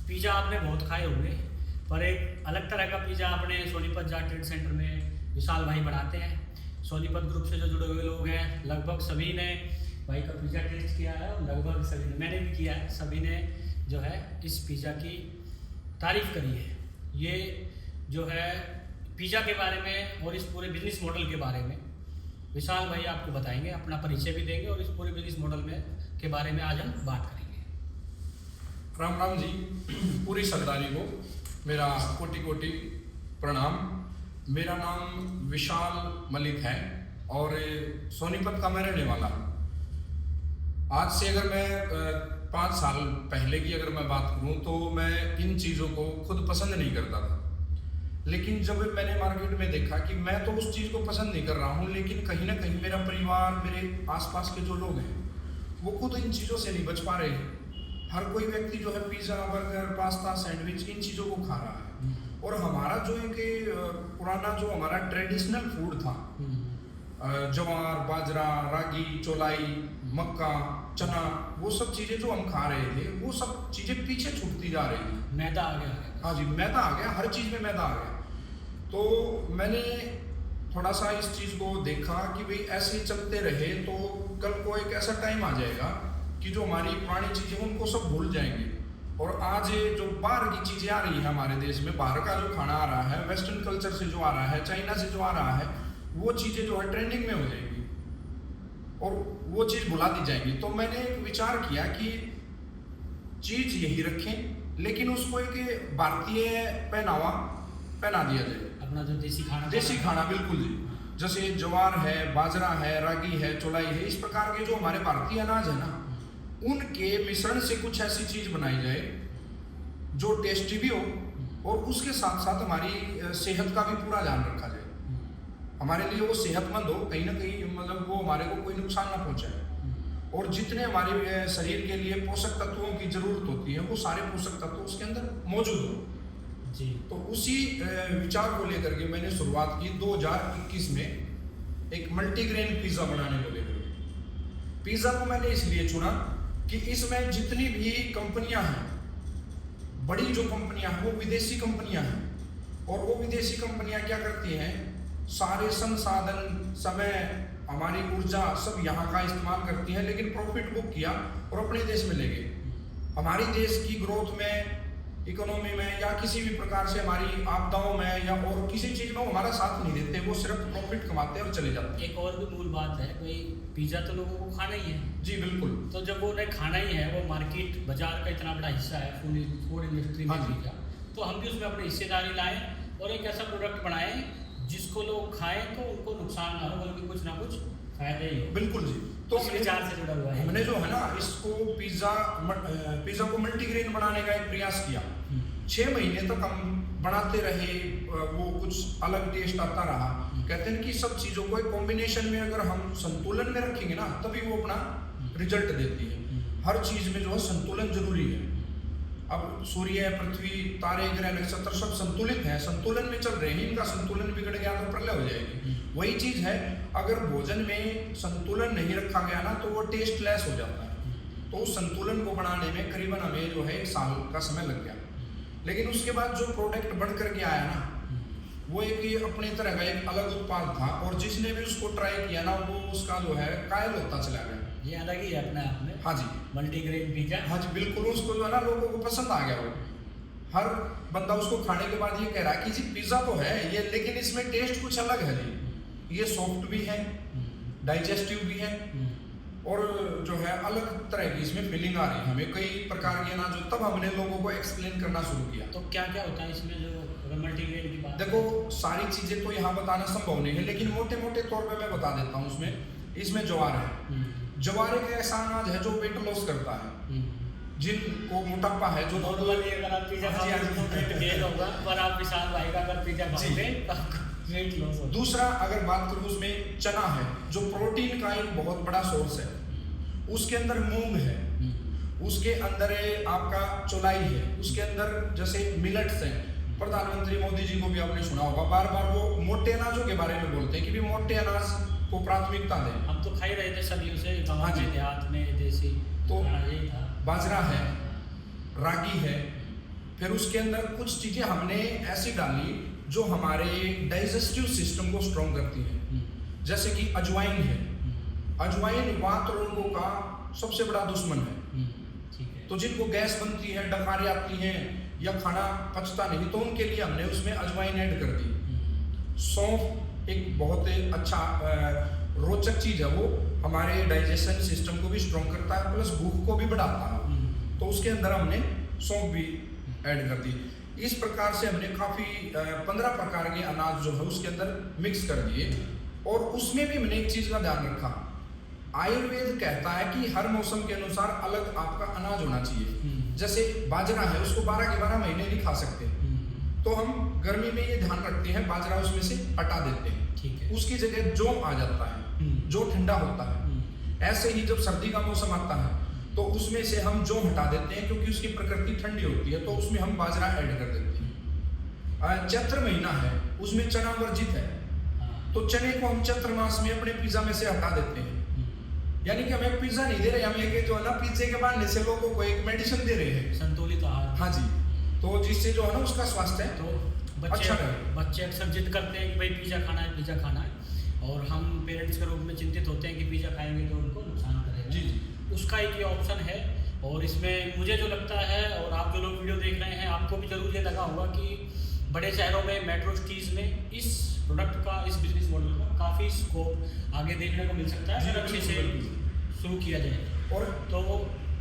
Pizza आपने बहुत खाए होंगे, पर एक अलग तरह का पिज़्ज़ा अपने सोनीपत जा ट्रेड सेंटर में विशाल भाई बनाते हैं। सोनीपत ग्रुप से जो जुड़े हुए लोग हैं लगभग सभी ने भाई का पिज़्ज़ा टेस्ट किया है, और लगभग सभी ने, मैंने भी किया है, सभी ने जो है इस पिज़्ज़ा की तारीफ़ करी है। ये जो है पिज़्ज़ा के बारे में और इस पूरे बिजनेस मॉडल के बारे में विशाल भाई आपको बताएंगे, अपना परिचय भी देंगे और इस पूरे बिजनेस मॉडल में के बारे में आज हम बात करेंगे। राम राम जी, पूरी सरदारी को मेरा कोटि कोटि प्रणाम। मेरा नाम विशाल मलिक है और सोनीपत का मैं रहने वाला हूँ। आज से अगर मैं 5 साल पहले की अगर मैं बात करूँ तो मैं इन चीज़ों को खुद पसंद नहीं करता था, लेकिन जब मैंने मार्केट में देखा कि मैं तो उस चीज़ को पसंद नहीं कर रहा हूँ, लेकिन कहीं ना कहीं मेरा परिवार, मेरे आसपास के जो लोग हैं वो खुद इन चीज़ों से नहीं बच पा रहे हैं। हर कोई व्यक्ति जो है पिज़्ज़ा, बर्गर, पास्ता, सैंडविच इन चीज़ों को खा रहा है, और हमारा जो है कि पुराना जो हमारा ट्रेडिशनल फूड था, ज्वार, बाजरा, रागी, चौलाई, मक्का, चना, वो सब चीज़ें जो हम खा रहे थे वो सब चीज़ें पीछे छूटती जा रही हैं। मैदा आ गया। हाँ जी, मैदा आ गया, हर चीज़ में मैदा आ गया। तो मैंने थोड़ा सा इस चीज़ को देखा कि भाई ऐसे चलते रहे तो कल को एक ऐसा टाइम आ जाएगा कि जो हमारी पुरानी चीज़ें उनको सब भूल जाएंगे, और आज जो बाहर की चीज़ें आ रही है हमारे देश में, बाहर का जो खाना आ रहा है, वेस्टर्न कल्चर से जो आ रहा है, चाइना से जो आ रहा है, वो चीज़ें जो है ट्रेंडिंग में हो जाएंगी और वो चीज़ भुला दी जाएंगी। तो मैंने एक विचार किया कि चीज़ यही रखें, लेकिन उसको एक भारतीय पहनावा पहना दिया जाए, अपना जो देसी खाना बिल्कुल जी। जैसे ज्वार है, बाजरा है, रागी है, चौलाई है, इस प्रकार के जो हमारे भारतीय अनाज है ना, उनके मिश्रण से कुछ ऐसी चीज़ बनाई जाए जो टेस्टी भी हो और उसके साथ साथ हमारी सेहत का भी पूरा ध्यान रखा जाए। हमारे लिए वो सेहतमंद हो, कहीं ना कहीं मतलब वो हमारे को कोई नुकसान ना पहुंचाए, और जितने हमारे शरीर के लिए पोषक तत्वों की जरूरत होती है वो सारे पोषक तत्व उसके अंदर मौजूद हो जी। तो उसी विचार को लेकर के मैंने शुरुआत की 2021 में एक मल्टीग्रेन पिज़्ज़ा बनाने को लेकर। पिज़्ज़ा को मैंने इसलिए चुना कि इसमें जितनी भी कंपनियां हैं, बड़ी जो कंपनियां हैं वो विदेशी कंपनियां हैं, और वो विदेशी कंपनियां क्या करती हैं, सारे संसाधन, समय, हमारी ऊर्जा सब यहाँ का इस्तेमाल करती हैं, लेकिन प्रॉफिट बुक किया और अपने देश में ले गए। हमारी देश की ग्रोथ में, इकोनॉमी में, या किसी भी प्रकार से हमारी आपदाओं में या और किसी चीज़ में वो हमारा साथ नहीं देते, वो सिर्फ प्रॉफिट कमाते हैं और चले जाते हैं। एक और भी मूल बात है, कोई पिज़्ज़ा तो लोगों को खाना ही है। जी बिल्कुल। तो जब वो उन्हें खाना ही है, वो मार्केट बाजार का इतना बड़ा हिस्सा है फूड इंडस्ट्री में पिज़्ज़ा, तो हम भी उसमें अपनी हिस्सेदारी लाएं और एक ऐसा प्रोडक्ट बनाएं जिसको लोग खाएं तो उनको नुकसान ना हो, बल्कि कुछ ना कुछ फायदे ही हो। बिल्कुल जी। तो इस विचार से जुड़ा हुआ है हमने जो है ना इसको पिज़्ज़ा को मल्टीग्रेन बनाने का एक प्रयास किया। 6 महीने तक हम बनाते रहे, वो कुछ अलग टेस्ट आता रहा। कहते हैं कि सब चीज़ों को एक कॉम्बिनेशन में अगर हम संतुलन में रखेंगे ना तभी वो अपना रिजल्ट देती है। हर चीज़ में जो है संतुलन जरूरी है। अब सूर्य, पृथ्वी, तारे, ग्रह, नक्षत्र सब संतुलित हैं, संतुलन में चल रहे हैं। इनका संतुलन बिगड़ गया तो प्रलय हो जाएगी। वही चीज़ है, अगर भोजन में संतुलन नहीं रखा गया ना तो वो टेस्टलेस हो जाता है। तो उस संतुलन को बनाने में करीबन हमें जो है 1 साल का समय लग गया, लेकिन उसके बाद जो प्रोडक्ट बन करके आया ना वो एक अपने तरह का एक अलग उत्पाद था, और जिसने भी उसको ट्राई किया ना वो उसका जो है कायल होता चला गया। ये अलग ही है अपने आप में। हाँ जी, मल्टीग्रेन पिज़्ज़ा। हाँ जी बिल्कुल। उसको जो है ना लोगों को पसंद आ गया। वो हर बंदा उसको खाने के बाद ये कह रहा है कि जी पिज़्ज़ा तो है ये, लेकिन इसमें टेस्ट कुछ अलग है जी। ये सॉफ्ट भी है, डाइजेस्टिव भी है, और जो है अलग तरह की इसमें फीलिंग आ रही है हमें, कई प्रकार की अनाज। तब हमने लोगों को एक्सप्लेन करना शुरू किया। तो क्या क्या होता है इसमें जो मल्टीग्रेन की बात? देखो, सारी चीज़ें तो यहाँ बताना संभव नहीं है, लेकिन मोटे मोटे तौर पे मैं बता देता हूँ। इसमें ज्वार है। ज्वार एक ऐसा अनाज है जो वेट लॉस करता है। जिनको मोटापा है, जो नॉर्मली अगर आप पिज़्ज़ा खाओगे तो वेट गेन होगा, पर आप विशाल भाई का अगर पिज़्ज़ा खाओगे तो आपको वेट लॉस होगा। दूसरा अगर बात करूँ, उसमें चना है जो प्रोटीन का एक बहुत बड़ा सोर्स है। उसके अंदर मूंग है, उसके अंदर आपका चौलाई है, उसके अंदर जैसे मिलेट्स हैं। प्रधानमंत्री मोदी जी को भी आपने सुना होगा, बार बार वो मोटे अनाजों के बारे में बोलते हैं कि भी मोटे अनाज को प्राथमिकता दें। हम तो खा ही रहे थे सदियों से गाँव में, देहात में, देसी तो यही था। बाजरा है, रागी है, फिर उसके अंदर कुछ चीज़ें हमने ऐसी डाली जो हमारे डाइजेस्टिव सिस्टम को स्ट्रॉन्ग करती हैं। जैसे कि अजवाइन है, अजवाइन वात रोगों का सबसे बड़ा दुश्मन है। ठीक है। तो जिनको गैस बनती है, डकारें आती हैं या खाना पचता नहीं, तो उनके लिए हमने उसमें अजवाइन ऐड कर दी। सौंफ एक बहुत अच्छा रोचक चीज़ है, वो हमारे डाइजेशन सिस्टम को भी स्ट्रॉन्ग करता है, प्लस भूख को भी बढ़ाता है। तो उसके अंदर हमने सौंफ भी ऐड कर दी। इस प्रकार से हमने काफ़ी 15 प्रकार के अनाज जो है उसके अंदर मिक्स कर दिए। और उसमें भी हमने एक चीज़ का ध्यान रखा, आयुर्वेद कहता है कि हर मौसम के अनुसार अलग आपका अनाज होना चाहिए। जैसे बाजरा है, उसको 12 के 12 महीने नहीं खा सकते, तो हम गर्मी में ये ध्यान रखते हैं बाजरा उसमें से हटा देते हैं। ठीक है। उसकी जगह जौ आ जाता है, जो ठंडा होता है। ऐसे ही जब सर्दी का मौसम आता है तो उसमें से हम जौ हटा देते हैं, क्योंकि उसकी प्रकृति ठंडी होती है, तो उसमें हम बाजरा ऐड कर देते हैं। चैत्र महीना है, उसमें चना वर्जित है, तो चने को हम चैत्र मास में अपने पिज्जा में से हटा देते हैं। यानी कि हमें पिज्जा नहीं दे रहे, हम एक जो है ना पिज्जे के बहाने से लोगों को एक मेडिसिन दे रहे हैं, संतुलित आहार। हाँ जी, तो जिससे जो है ना उसका स्वास्थ्य है तो बच्चे अक्सर जिद करते हैं कि भाई पिज्जा खाना है, पिज्जा खाना है, और हम पेरेंट्स के रूप में चिंतित होते हैं कि पिज्जा खाएंगे तो उनको नुकसान करेगा। जी जी। उसका एक ये ऑप्शन है। और इसमें मुझे जो लगता है, और आप जो लोग वीडियो देख रहे हैं, आपको भी जरूर ये लगा होगा कि बड़े शहरों में, मेट्रो सिटीज़ में इस प्रोडक्ट का, इस बिजनेस मॉडल का काफ़ी स्कोप आगे देखने को मिल सकता है, अगर अच्छे से शुरू किया जाए। और तो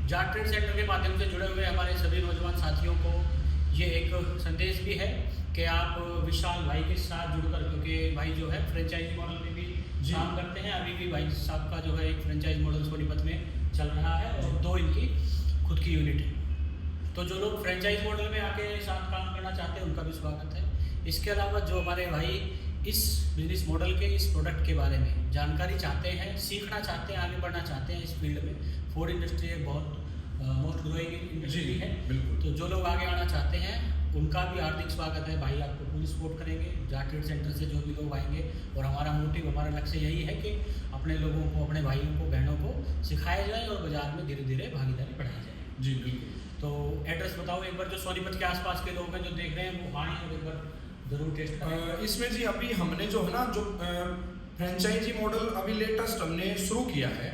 जाट ट्रेड सेंटर के माध्यम से जुड़े हुए हमारे सभी नौजवान साथियों को ये एक संदेश भी है कि आप विशाल भाई के साथ जुड़कर, क्योंकि भाई जो है फ्रेंचाइजी मॉडल में भी काम करते हैं। अभी भी भाई साहब का जो है एक फ्रेंचाइज मॉडल सोनीपत में चल रहा है, और 2 इनकी खुद की यूनिट है। तो जो लोग फ्रेंचाइज मॉडल में आके साथ काम करना चाहते हैं उनका भी स्वागत है। इसके अलावा जो हमारे भाई इस बिजनेस मॉडल के, इस प्रोडक्ट के बारे में जानकारी चाहते हैं, सीखना चाहते हैं, आगे बढ़ना चाहते हैं इस फील्ड में, फूड इंडस्ट्री एक बहुत मोस्ट ग्रोइंग इंडस्ट्री है, तो जो लोग आगे आना चाहते हैं उनका भी हार्दिक स्वागत है। भाई आपको पूरी सपोर्ट करेंगे, जाट ट्रेड सेंटर से जो भी लोग आएंगे। और हमारा मोटिव, हमारा लक्ष्य यही है कि अपने लोगों को, अपने भाइयों को, बहनों को सिखाया जाए और बाजार में धीरे धीरे भागीदारी बढ़ाई जाए। जी बिल्कुल। तो एड्रेस बताओ एक बार, जो सोनीपत के आसपास के लोग हैं जो देख रहे हैं वो आए और एक बार जरूर टेस्ट करें। इसमें जी अभी हमने जो है ना, जो फ्रेंचाइजी मॉडल अभी लेटेस्ट हमने शुरू किया है।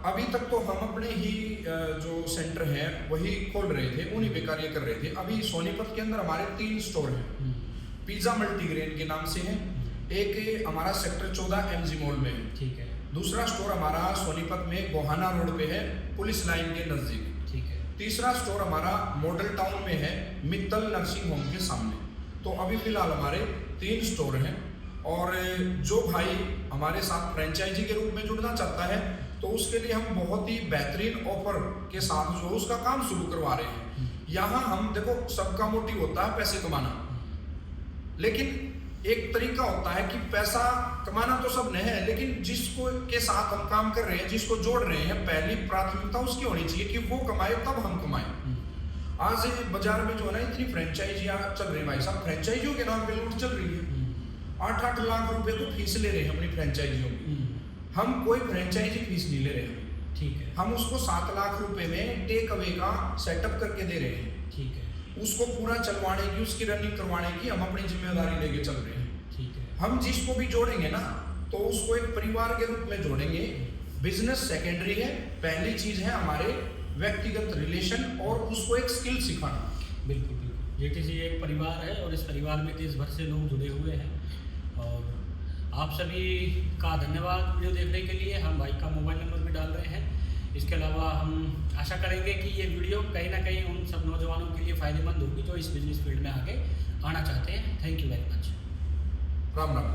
अभी तक तो हम अपने ही जो सेंटर है वही खोल रहे थे, उन्हीं पे कार्य कर रहे थे। अभी सोनीपत के अंदर हमारे 3 स्टोर हैं। पिज्जा मल्टीग्रेन के नाम से है, एक हमारा सेक्टर 14 MG मॉल में है। ठीक है। दूसरा स्टोर हमारा सोनीपत में गोहाना रोड पे है, पुलिस लाइन के नजदीक। ठीक है। तीसरा स्टोर हमारा मॉडल टाउन में है, मित्तल नर्सिंग होम के सामने। तो अभी फिलहाल हमारे 3 स्टोर हैं। और जो भाई हमारे साथ फ्रेंचाइजी के रूप में जुड़ना चाहता है तो उसके लिए हम बहुत ही बेहतरीन ऑफर के साथ जो उसका काम शुरू करवा रहे हैं। यहाँ हम देखो, सबका मोटिव होता है पैसे कमाना, लेकिन एक तरीका होता है कि पैसा कमाना तो सब ने है, लेकिन जिसको के साथ हम काम कर रहे हैं, जिसको जोड़ रहे हैं, पहली प्राथमिकता उसकी होनी चाहिए कि वो कमाए तब हम कमाएं। आज बाजार में जो है ना, इतनी फ्रेंचाइजियाँ चल रही है भाई साहब, फ्रेंचाइजियों के नाम पे लूट चल रही है। 8-8 लाख रुपए तो फीस ले रहे हैं अपनी फ्रेंचाइजियों की। हम कोई फ्रेंचाइजी फीस नहीं ले रहे हैं। ठीक है। हम उसको 7 लाख रुपए में टेक अवे का सेटअप करके दे रहे हैं। ठीक है। उसको पूरा चलवाने की, उसकी रनिंग करवाने की हम अपनी जिम्मेदारी लेके चल रहे हैं। ठीक है। हम जिसको भी जोड़ेंगे ना, तो उसको एक परिवार के रूप में जोड़ेंगे। बिजनेस सेकेंडरी है, पहली चीज है हमारे व्यक्तिगत रिलेशन और उसको एक स्किल सिखाना। बिल्कुल बिल्कुल, जेटीसी एक परिवार है और इस परिवार में देश भर से लोग जुड़े हुए हैं। और आप सभी का धन्यवाद वीडियो देखने के लिए। हम भाई का मोबाइल नंबर भी डाल रहे हैं। इसके अलावा हम आशा करेंगे कि ये वीडियो कहीं ना कहीं उन सब नौजवानों के लिए फ़ायदेमंद होगी जो इस बिजनेस फील्ड में आगे आना चाहते हैं। Thank you very much. Ram Ram.